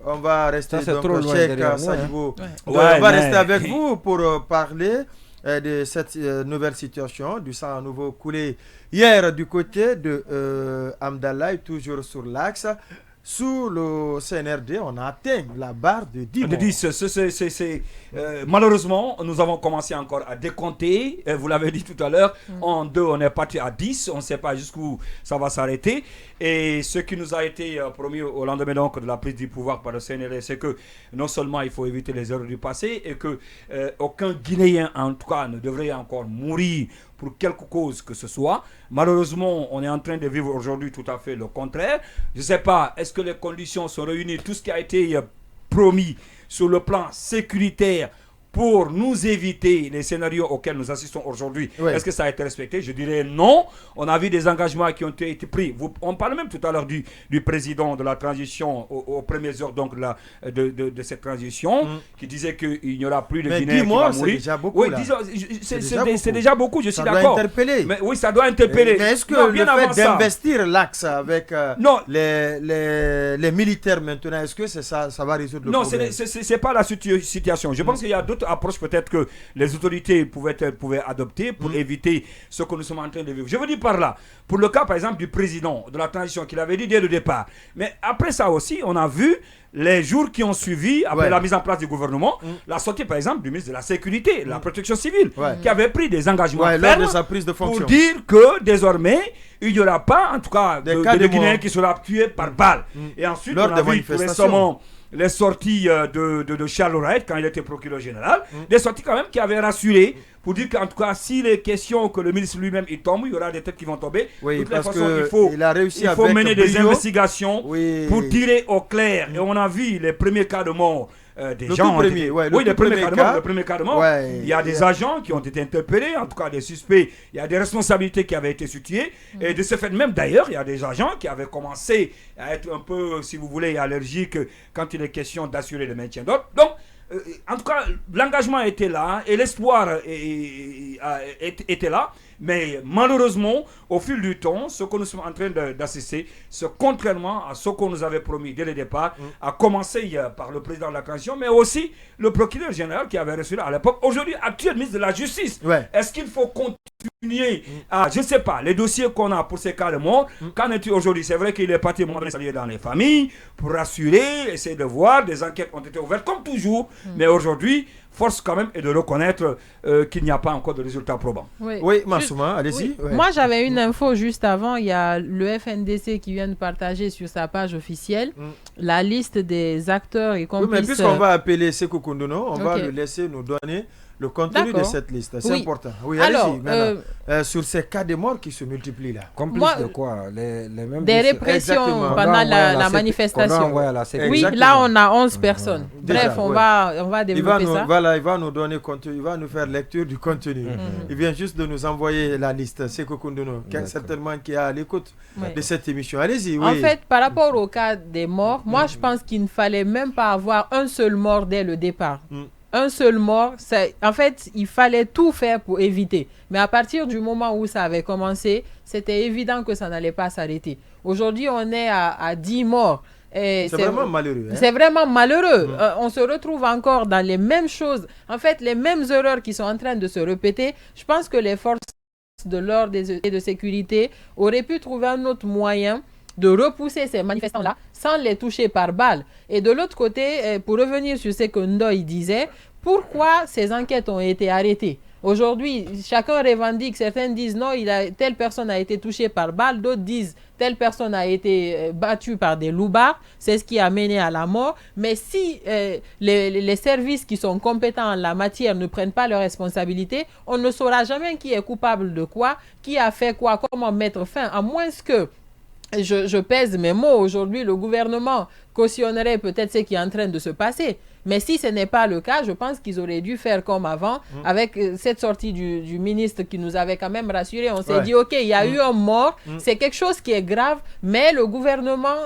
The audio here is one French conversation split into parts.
on va rester ça, donc Cheikh Sadibou. Ouais, On va mais... rester avec vous pour parler de cette nouvelle situation, du sang à nouveau coulé hier du côté de Amdalaï, toujours sur l'axe. Sous le CNRD, on a atteint la barre de 10 morts. Malheureusement, nous avons commencé encore à décompter. Vous l'avez dit tout à l'heure, en 2, on est parti à 10. On ne sait pas jusqu'où ça va s'arrêter. Et ce qui nous a été promis au lendemain donc, de la prise du pouvoir par le CNRD, c'est que non seulement il faut éviter les erreurs du passé et que aucun Guinéen, en tout cas, ne devrait encore mourir pour quelque cause que ce soit. Malheureusement, on est en train de vivre aujourd'hui tout à fait le contraire. Je ne sais pas, est-ce que les conditions sont réunies, tout ce qui a été promis sur le plan sécuritaire pour nous éviter les scénarios auxquels nous assistons aujourd'hui, est-ce que ça a été respecté? Je dirais non. On a vu des engagements qui ont été pris. On parle même tout à l'heure du président de la transition aux premières heures donc, de cette transition, qui disait qu'il n'y aura plus de Guinéens qui vont mourir. C'est déjà beaucoup. Oui, c'est déjà beaucoup, je suis d'accord. Ça doit interpeller. Mais, oui, ça doit interpeller. Mais est-ce que le fait d'investir l'axe avec les militaires maintenant, est-ce que ça va résoudre le problème? Non, ce n'est pas la situation. Je pense qu'il y a d'autres approche peut-être que les autorités pouvaient adopter pour éviter ce que nous sommes en train de vivre. Je veux dire par là, pour le cas par exemple du président de la transition qu'il avait dit dès le départ, mais après ça aussi, on a vu les jours qui ont suivi, après la mise en place du gouvernement, la sortie par exemple du ministre de la Sécurité, de la Protection civile, qui avait pris des engagements fermes lors de sa prise de fonction, pour dire que désormais, il n'y aura pas en tout cas de Guinéens qui seront tués par balle. Et ensuite, on a vu récemment les sorties de Charles Wright quand il était procureur général, des sorties quand même qui avaient rassuré pour dire qu'en tout cas, s'il est question que le ministre lui-même il tombe, il y aura des têtes qui vont tomber. Oui, de toutes les parce façons, il faut mener des investigations pour tirer au clair. Et on a vu les premiers cas de mort. Des gens le premier cas de mort. Il y a des agents qui ont été interpellés, en tout cas des suspects. Il y a des responsabilités qui avaient été situées. Et de ce fait même, d'ailleurs, il y a des agents qui avaient commencé à être un peu, si vous voulez, allergiques quand il est question d'assurer le maintien d'ordre. Donc, en tout cas, l'engagement était là et l'espoir était là. Mais malheureusement, au fil du temps, ce que nous sommes en train d'assister, c'est contrairement à ce qu'on nous avait promis dès le départ, à commencer par le président de la transition, mais aussi le procureur général qui avait reçu à l'époque, aujourd'hui actuel ministre de la Justice. Est-ce qu'il faut continuer à, je ne sais pas, les dossiers qu'on a pour ces cas de mort, qu'en est-il aujourd'hui? C'est vrai qu'il est parti saluer dans les familles pour rassurer, essayer de voir, des enquêtes ont été ouvertes comme toujours, mais aujourd'hui, force quand même est de reconnaître qu'il n'y a pas encore de résultats probants. Oui, Massouma, allez-y. Oui. Moi, j'avais une info juste avant. Il y a le FNDC qui vient de partager sur sa page officielle la liste des acteurs et complices. Oui, mais puisqu'on va appeler Sékou Koundono, on va le laisser nous donner le contenu de cette liste. C'est important. Oui, allez-y. Sur ces cas de mort qui se multiplient là. Complices de quoi? Les mêmes des répressions pendant la manifestation. Oui, là on a 11 personnes. Bref, on va développer ça. Voilà, il va nous donner contenu, il va nous faire lecture du contenu. Il vient juste de nous envoyer la liste. Sékou Koundono, certainement qui est à l'écoute de cette émission. Allez-y. En fait, par rapport au cas des morts, moi je pense qu'il ne fallait même pas avoir un seul mort dès le départ. Un seul mort, en fait, il fallait tout faire pour éviter. Mais à partir du moment où ça avait commencé, c'était évident que ça n'allait pas s'arrêter. Aujourd'hui, on est à 10 morts. C'est vraiment malheureux. C'est vraiment malheureux. On se retrouve encore dans les mêmes choses. En fait, les mêmes erreurs qui sont en train de se répéter. Je pense que les forces de l'ordre et de sécurité auraient pu trouver un autre moyen de repousser ces manifestants-là sans les toucher par balle. Et de l'autre côté, pour revenir sur ce que Ndoye disait, pourquoi ces enquêtes ont été arrêtées? Aujourd'hui, chacun revendique, certains disent non, telle personne a été touchée par balle, d'autres disent telle personne a été battue par des loupards, c'est ce qui a mené à la mort. Mais si les services qui sont compétents en la matière ne prennent pas leurs responsabilités, on ne saura jamais qui est coupable de quoi, qui a fait quoi, comment mettre fin, à moins que je pèse mes mots, aujourd'hui le gouvernement cautionnerait peut-être ce qui est en train de se passer. Mais si ce n'est pas le cas, je pense qu'ils auraient dû faire comme avant, avec cette sortie du ministre qui nous avait quand même rassuré. On s'est dit, ok, il y a eu un mort, c'est quelque chose qui est grave, mais le gouvernement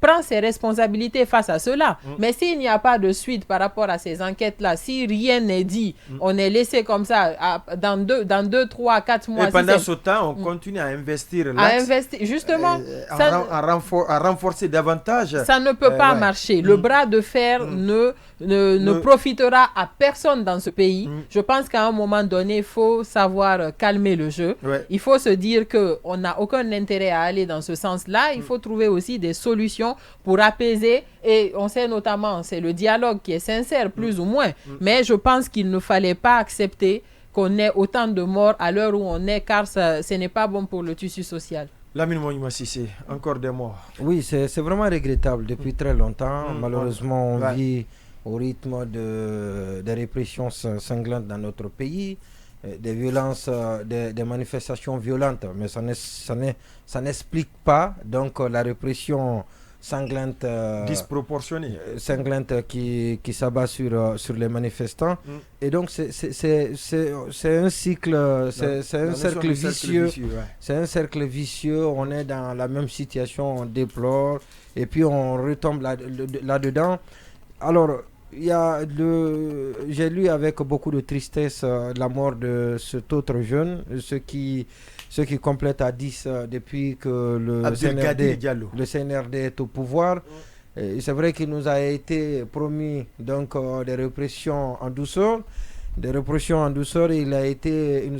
prend ses responsabilités face à cela. Mais s'il n'y a pas de suite par rapport à ces enquêtes-là, si rien n'est dit, on est laissé comme ça dans 2, 3, 4 mois. Et pendant ce temps, on continue à investir l'axe, justement, à renforcer davantage. Ça ne peut pas marcher. Le bras de fer ne profitera à personne dans ce pays. Je pense qu'à un moment donné, il faut savoir calmer le jeu. Il faut se dire qu'on n'a aucun intérêt à aller dans ce sens-là. Il faut trouver aussi des solutions pour apaiser, et on sait notamment, c'est le dialogue qui est sincère, plus ou moins, mais je pense qu'il ne fallait pas accepter qu'on ait autant de morts à l'heure où on est, car ce n'est pas bon pour le tissu social. Lamine Mounima Cissé, encore des morts. Oui, c'est vraiment regrettable depuis très longtemps. Malheureusement, on vit au rythme de répressions sanglantes dans notre pays, des violences, des manifestations violentes, mais ça n'explique pas donc la répression sanglante, disproportionnée, qui s'abat sur les manifestants. Et donc c'est un cycle, c'est un cercle vicieux. C'est un cercle vicieux. On est dans la même situation, on déplore et puis on retombe là-dedans. Alors j'ai lu avec beaucoup de tristesse la mort de cet autre jeune, ce qui complète à 10 depuis que le CNRD est au pouvoir. C'est vrai qu'il nous a été promis donc des répressions en douceur. Il nous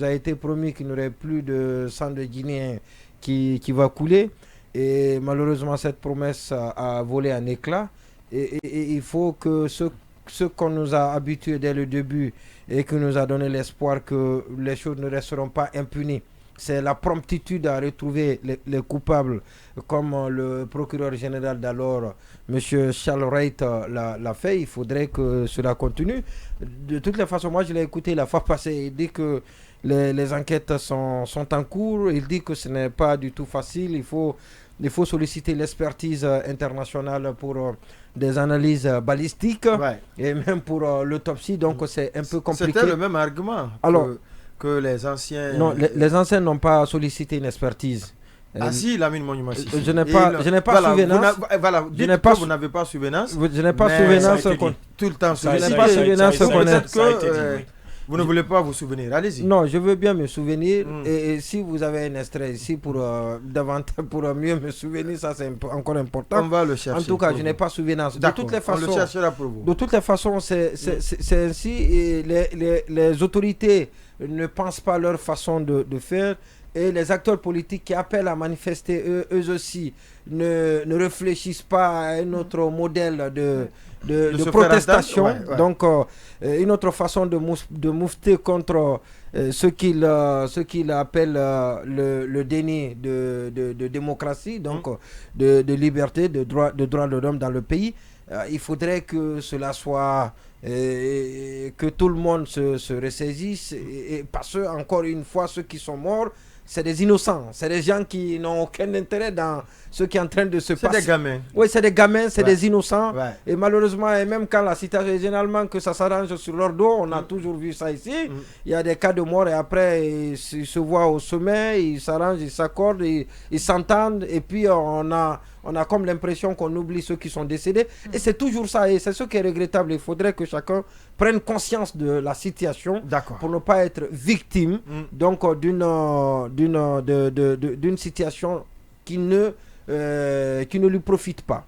a été promis qu'il n'y aurait plus de sang de Guinéens qui va couler. Et malheureusement, cette promesse a volé en éclats. Et il faut que ce qu'on nous a habitués dès le début et qui nous a donné l'espoir que les choses ne resteront pas impunies, c'est la promptitude à retrouver les coupables, comme le procureur général d'alors, M. Charles Wright, l'a fait. Il faudrait que cela continue. De toutes les façons, moi je l'ai écouté la fois passée, il dit que les enquêtes sont en cours, il dit que ce n'est pas du tout facile, il faut solliciter l'expertise internationale pour des analyses balistiques et même pour l'autopsie, donc c'est un peu compliqué. C'était le même argument que les anciens... Non, les anciens n'ont pas sollicité une expertise. Si, Lamine Mounima Cissé. Je n'ai pas souvenance. Vous n'avez pas souvenance. Je n'ai pas souvenance. Tout le temps, je n'ai pas souvenance qu'on est... Vous ne voulez pas vous souvenir, allez-y. Non, je veux bien me souvenir. Et si vous avez un extrait ici pour mieux me souvenir, ça c'est encore important. On va le chercher. En tout cas, je n'ai pas souvenance. De toutes les façons, on le cherchera pour vous. De toutes les façons, c'est ainsi. Et les autorités ne pensent pas leur façon de faire. Et les acteurs politiques qui appellent à manifester, eux aussi, ne réfléchissent pas à un autre modèle de protestation. Donc, une autre façon de moufter contre ce qu'il appelle le déni de démocratie, donc de liberté, de droit de l'homme dans le pays. Il faudrait que cela soit... que tout le monde se ressaisisse. Parce que, encore une fois, ceux qui sont morts, c'est des innocents, c'est des gens qui n'ont aucun intérêt dans ce qui est en train de se passer. C'est des gamins. Oui, c'est des gamins, c'est des innocents. Et malheureusement, et même quand la situation, généralement, que ça s'arrange sur leur dos, on a toujours vu ça ici. Il y a des cas de mort et après, ils se voient au sommet, ils s'arrangent, ils s'accordent, ils s'entendent. Et puis, on a comme l'impression qu'on oublie ceux qui sont décédés. Et c'est toujours ça. Et c'est ce qui est regrettable. Il faudrait que chacun prenne conscience de la situation pour ne pas être victime donc d'une situation qui ne lui profite pas.